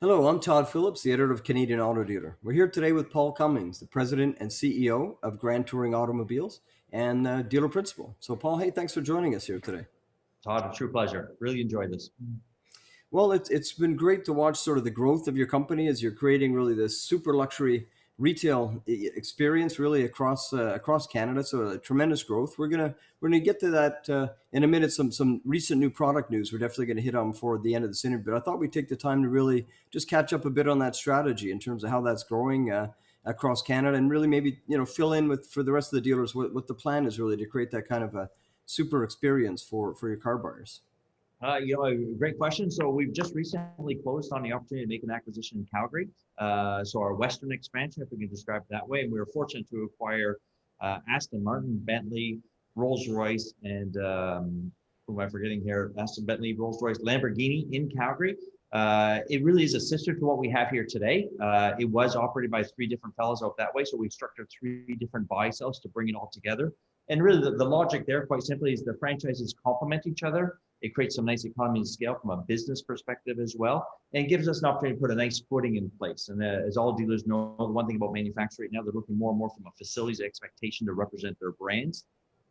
Hello, I'm Todd Phillips, the editor of Canadian Auto Dealer. We're here today with Paul Cummings, the president and CEO of Grand Touring Automobiles and dealer principal. So, Paul, hey, thanks for joining us here today. Todd, a true pleasure. Really enjoyed this. Well, it's been great to watch sort of the growth of your company as you're creating really this super luxury retail experience really across Canada. So a tremendous growth. We're gonna get to that in a minute. Some recent new product news we're definitely gonna hit on before the end of this interview. But I thought we'd take the time to really just catch up a bit on that strategy in terms of how that's growing across Canada, and really maybe fill in with for the rest of the dealers what the plan is really to create that kind of a super experience for your car buyers. A great question. So we've just recently closed on the opportunity to make an acquisition in Calgary. So our Western expansion, if we can describe it that way, and we were fortunate to acquire Aston Martin, Bentley, Rolls-Royce, and who am I forgetting here? Aston, Bentley, Rolls-Royce, Lamborghini in Calgary. It really is a sister to what we have here today. It was operated by three different fellows out that way. So we structured three different buy cells to bring it all together. And really the logic there quite simply is the franchises complement each other. It creates some nice economy of scale from a business perspective as well, and gives us an opportunity to put a nice footing in place. And as all dealers know, the one thing about manufacturing right now, they're looking more and more from a facility's expectation to represent their brands.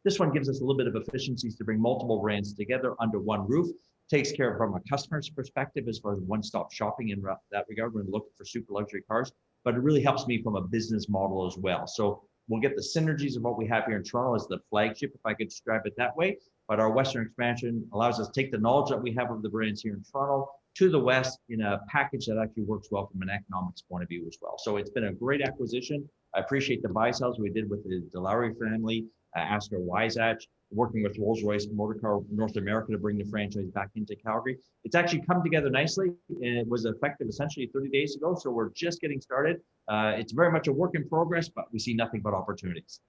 This one gives us a little bit of efficiencies to bring multiple brands together under one roof. Takes care of from a customer's perspective as far as one-stop shopping in that regard when looking for super luxury cars. But it really helps me from a business model as well. So we'll get the synergies of what we have here in Toronto as the flagship, if I could describe it that way. But our Western expansion allows us to take the knowledge that we have of the brands here in Toronto to the West in a package that actually works well from an economics point of view as well. So it's been a great acquisition. I appreciate the buy sells we did with the DeLaury family, Astor Weisach, working with Rolls-Royce Motorcar North America to bring the franchise back into Calgary. It's actually come together nicely, and it was effective essentially 30 days ago. So we're just getting started. It's very much a work in progress, but we see nothing but opportunities.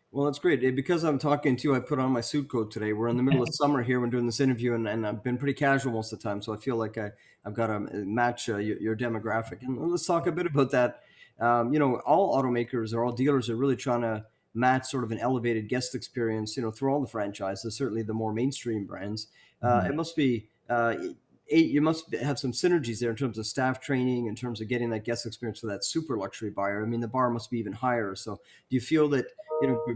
Well, that's great. Because I'm talking to you, I put on my suit coat today. We're in the middle of summer here when doing this interview, and I've been pretty casual most of the time. So I feel like I've got to match your demographic. And let's talk a bit about that. All automakers or all dealers are really trying to match sort of an elevated guest experience, through all the franchises, certainly the more mainstream brands. It must be you must have some synergies there in terms of staff training, in terms of getting that guest experience for that super luxury buyer. I mean, the bar must be even higher. So, do you feel that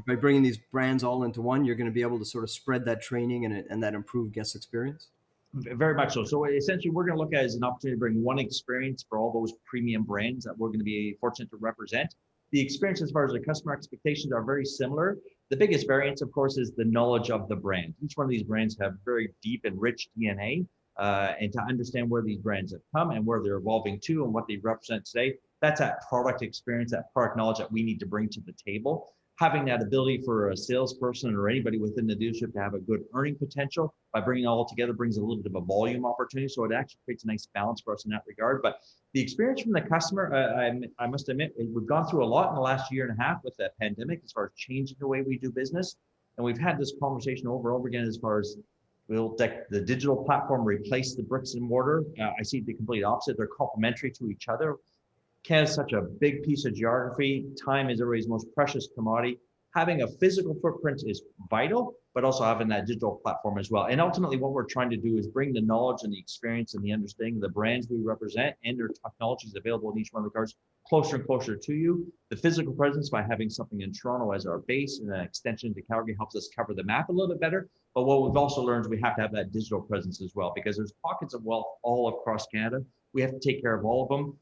by bringing these brands all into one, you're going to be able to sort of spread that training and that improved guest experience? Very much so. So essentially, we're going to look at it as an opportunity to bring one experience for all those premium brands that we're going to be fortunate to represent. The experience as far as the customer expectations are very similar. The biggest variance, of course, is the knowledge of the brand. Each one of these brands have very deep and rich DNA. And to understand where these brands have come and where they're evolving to and what they represent today, that's that product experience, that product knowledge that we need to bring to the table. Having that ability for a salesperson or anybody within the dealership to have a good earning potential by bringing it all together brings a little bit of a volume opportunity. So it actually creates a nice balance for us in that regard. But the experience from the customer, I must admit, we've gone through a lot in the last year and a half with the pandemic as far as changing the way we do business. And we've had this conversation over and over again as far as will the digital platform replace the bricks and mortar? I see the complete opposite. They're complementary to each other. Canada's such a big piece of geography. Time is everybody's most precious commodity. Having a physical footprint is vital, but also having that digital platform as well. And ultimately, what we're trying to do is bring the knowledge and the experience and the understanding of the brands we represent and their technologies available in each one of the cars closer and closer to you. The physical presence by having something in Toronto as our base and an extension to Calgary helps us cover the map a little bit better. But what we've also learned is we have to have that digital presence as well, because there's pockets of wealth all across Canada. We have to take care of all of them.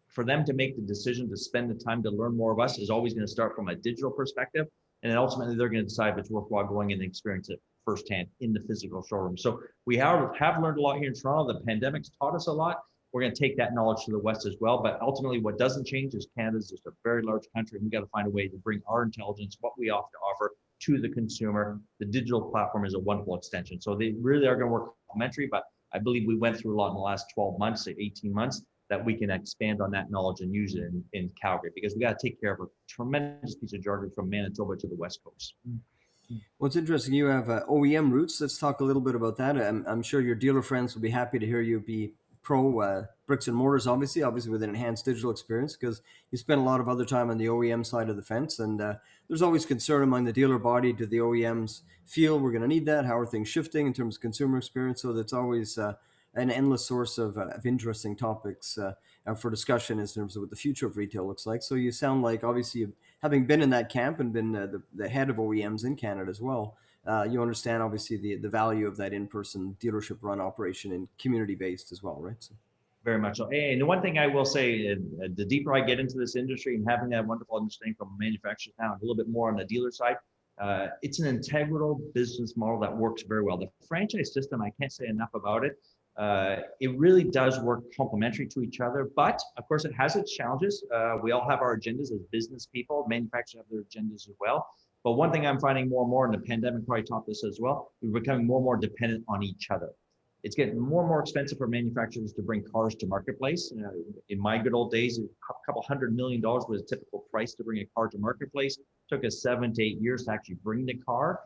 For them to make the decision to spend the time to learn more of us is always going to start from a digital perspective. And then ultimately, they're going to decide if it's worthwhile going and experience it firsthand in the physical showroom. So we have learned a lot here in Toronto. The pandemic's taught us a lot. We're going to take that knowledge to the West as well. But ultimately, what doesn't change is Canada's just a very large country. And we got to find a way to bring our intelligence, what we have to offer, to the consumer. The digital platform is a wonderful extension. So they really are going to work complementary. But I believe we went through a lot in the last 12 months, 18 months, that we can expand on that knowledge and use it in Calgary, because we got to take care of a tremendous piece of geography from Manitoba to the West Coast. Well, it's interesting. You have OEM roots. Let's talk a little bit about that. I'm sure your dealer friends will be happy to hear you be pro bricks and mortars, obviously with an enhanced digital experience, because you spend a lot of other time on the OEM side of the fence. And there's always concern among the dealer body. Do the OEMs feel we're going to need that? How are things shifting in terms of consumer experience? So that's always an endless source of interesting topics for discussion in terms of what the future of retail looks like. So you sound like, obviously, having been in that camp and been the head of OEMs in Canada as well, you understand obviously the value of that in-person dealership run operation and community based as well, right? So. Very much so. And the one thing I will say, the deeper I get into this industry and having that wonderful understanding from manufacturers now, a little bit more on the dealer side, it's an integral business model that works very well. The franchise system, I can't say enough about it. It really does work complementary to each other, but of course it has its challenges. We all have our agendas as business people. Manufacturers have their agendas as well. But one thing I'm finding more and more, and the pandemic probably taught this as well, we're becoming more and more dependent on each other. It's getting more and more expensive for manufacturers to bring cars to marketplace. In my good old days, a couple $100 million was a typical price to bring a car to marketplace. It took us 7 to 8 years to actually bring the car.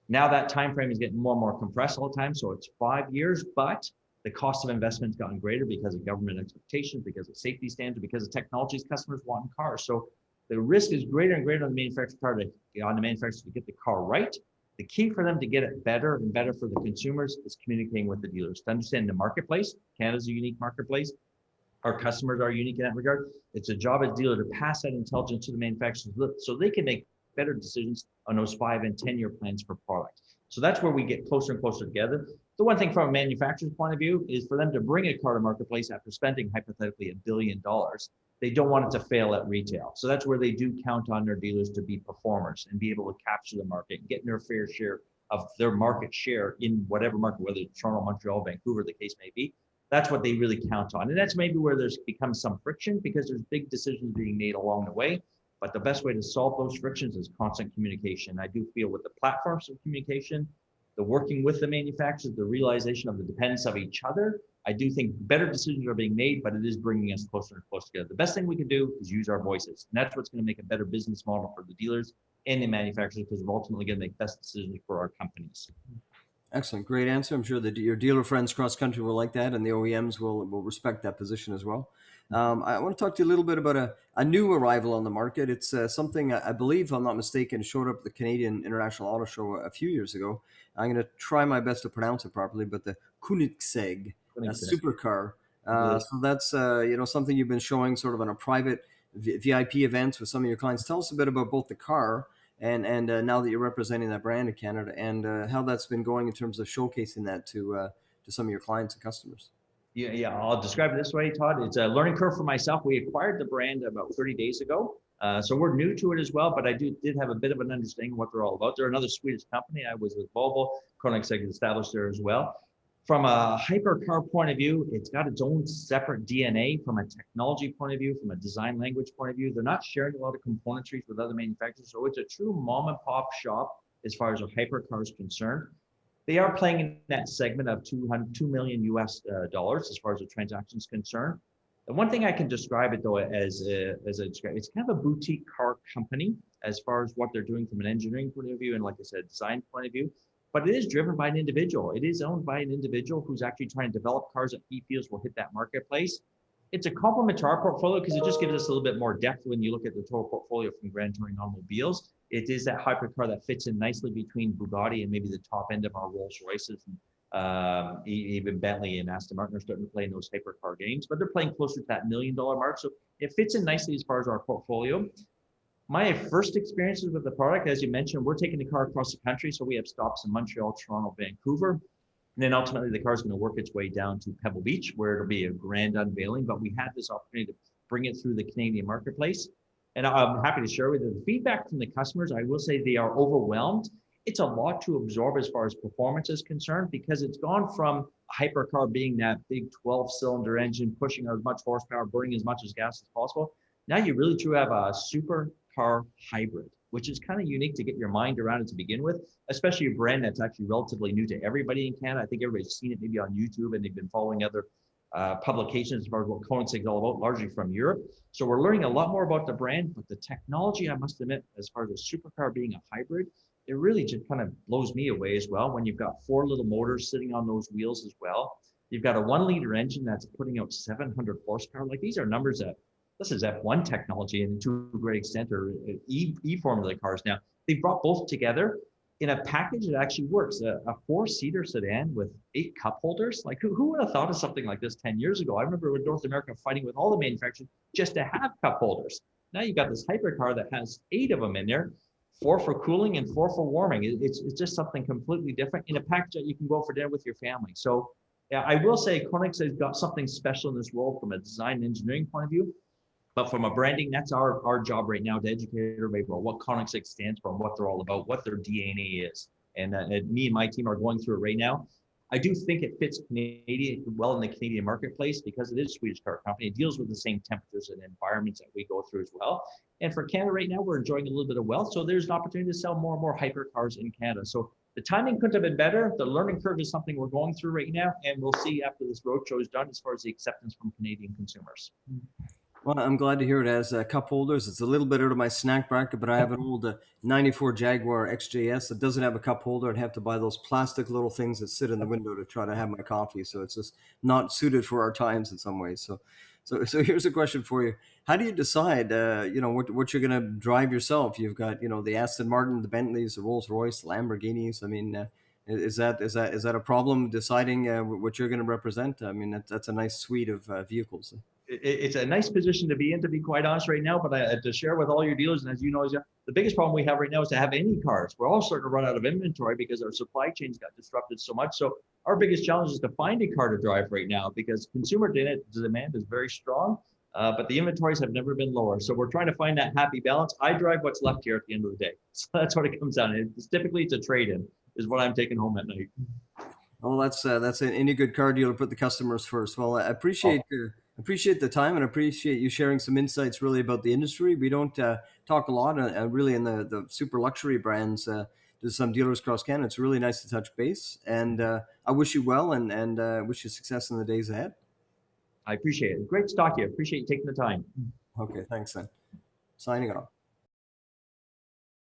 Now that time frame is getting more and more compressed all the time, so it's 5 years, but the cost of investment has gotten greater because of government expectations, because of safety standards, because of technologies customers want in cars. So the risk is greater and greater on the manufacturer to get the car right. The key for them to get it better and better for the consumers is communicating with the dealers, to understand the marketplace. Canada's a unique marketplace. Our customers are unique in that regard. It's a job as a dealer to pass that intelligence to the manufacturers so they can make better decisions on those 5 and 10-year plans for product. So that's where we get closer and closer together. The one thing from a manufacturer's point of view is for them to bring a car to marketplace after spending hypothetically $1 billion, they don't want it to fail at retail. So that's where they do count on their dealers to be performers and be able to capture the market and get their fair share of their market share in whatever market, whether it's Toronto, Montreal, Vancouver, the case may be. That's what they really count on. And that's maybe where there's become some friction because there's big decisions being made along the way. But the best way to solve those frictions is constant communication. I do feel with the platforms of communication, the working with the manufacturers, the realization of the dependence of each other, I do think better decisions are being made, but it is bringing us closer and closer together. The best thing we can do is use our voices. And that's what's going to make a better business model for the dealers and the manufacturers, because we're ultimately going to make best decisions for our companies. Excellent. Great answer. I'm sure that your dealer friends cross country will like that, and the OEMs will respect that position as well. I want to talk to you a little bit about a new arrival on the market. It's something I believe, if I'm not mistaken, showed up at the Canadian International Auto Show a few years ago. I'm going to try my best to pronounce it properly, but the Koenigsegg supercar. So that's something you've been showing sort of on a private VIP events with some of your clients. Tell us a bit about both the car and now that you're representing that brand in Canada, and how that's been going in terms of showcasing that to some of your clients and customers. Yeah, I'll describe it this way, Todd. It's a learning curve for myself. We acquired the brand about 30 days ago. So we're new to it as well, but I did have a bit of an understanding of what they're all about. They're another Swedish company. I was with Volvo. Koenigsegg established there as well. From a hypercar point of view, it's got its own separate DNA. From a technology point of view, from a design language point of view, they're not sharing a lot of componentry with other manufacturers. So it's a true mom and pop shop as far as a hypercar is concerned. They are playing in that segment of $2 million US as far as the transaction is concerned. And one thing I can describe it though as it's kind of a boutique car company as far as what they're doing from an engineering point of view and, like I said, design point of view. But it is driven by an individual. It is owned by an individual who's actually trying to develop cars that he feels will hit that marketplace. It's a complement to our portfolio because it just gives us a little bit more depth when you look at the total portfolio from Grand Touring automobiles. It is that hypercar that fits in nicely between Bugatti and maybe the top end of our Rolls-Royces. Even Bentley and Aston Martin are starting to play in those hypercar games, but they're playing closer to that $1 million mark. So it fits in nicely as far as our portfolio. My first experiences with the product, as you mentioned, we're taking the car across the country. So we have stops in Montreal, Toronto, Vancouver. And then ultimately the car is going to work its way down to Pebble Beach, where it'll be a grand unveiling. But we had this opportunity to bring it through the Canadian marketplace. And I'm happy to share with you the feedback from the customers. I will say they are overwhelmed. It's a lot to absorb as far as performance is concerned, because it's gone from a hypercar being that big 12-cylinder engine, pushing as much horsepower, burning as much as gas as possible. Now you really do have a supercar hybrid, which is kind of unique to get your mind around it to begin with, especially a brand that's actually relatively new to everybody in Canada. I think everybody's seen it maybe on YouTube and they've been following other publications as far as what Koenigsegg is all about, largely from Europe. So we're learning a lot more about the brand, but the technology, I must admit, as far as a supercar being a hybrid, it really just kind of blows me away as well when you've got 4 little motors sitting on those wheels as well. You've got a 1-liter engine that's putting out 700 horsepower. Like, these are numbers that, this is F1 technology and to a great extent, or E formula cars now. They brought both together. in a package, it actually works. A four-seater sedan with 8 cup holders. Like who would have thought of something like this 10 years ago? I remember in North America fighting with all the manufacturers just to have cup holders. Now you got this hypercar that has 8 of them in there, 4 for cooling and 4 for warming. It's just something completely different in a package that you can go for dinner with your family. So yeah, I will say Koenigsegg has got something special in this role from a design and engineering point of view. But from a branding, that's our job right now to educate everybody about what Koenigsegg stands for and what they're all about, what their DNA is. And me and my team are going through it right now. I do think it fits Canadian well in the Canadian marketplace because it is a Swedish car company. It deals with the same temperatures and environments that we go through as well. And for Canada right now, we're enjoying a little bit of wealth. So there's an opportunity to sell more and more hypercars in Canada. So the timing couldn't have been better. The learning curve is something we're going through right now. And we'll see after this roadshow is done as far as the acceptance from Canadian consumers. Well, I'm glad to hear it has cup holders. It's a little bit out of my snack bracket, but I have an old 94 Jaguar XJS that doesn't have a cup holder. I'd have to buy those plastic little things that sit in the window to try to have my coffee. So it's just not suited for our times in some ways. So here's a question for you. How do you decide, what you're going to drive yourself? You've got, the Aston Martin, the Bentleys, the Rolls-Royce, Lamborghinis. I mean, is that a problem deciding what you're going to represent? I mean, that's a nice suite of vehicles. It's a nice position to be in, to be quite honest, right now. But to share with all your dealers, and as you know, the biggest problem we have right now is to have any cars. We're all starting to run out of inventory because our supply chains got disrupted so much. So our biggest challenge is to find a car to drive right now because consumer demand is very strong, but the inventories have never been lower. So we're trying to find that happy balance. I drive what's left here at the end of the day. So that's what it comes down to. Typically, it's a trade-in is what I'm taking home at night. Well, that's any good car dealer put the customers first. Well, I appreciate the time and appreciate you sharing some insights really about the industry. We don't talk a lot really in the super luxury brands to some dealers across Canada. It's really nice to touch base, and I wish you well and wish you success in the days ahead. I appreciate it. Great to talk to you. Appreciate you taking the time. Okay, thanks then. Signing off.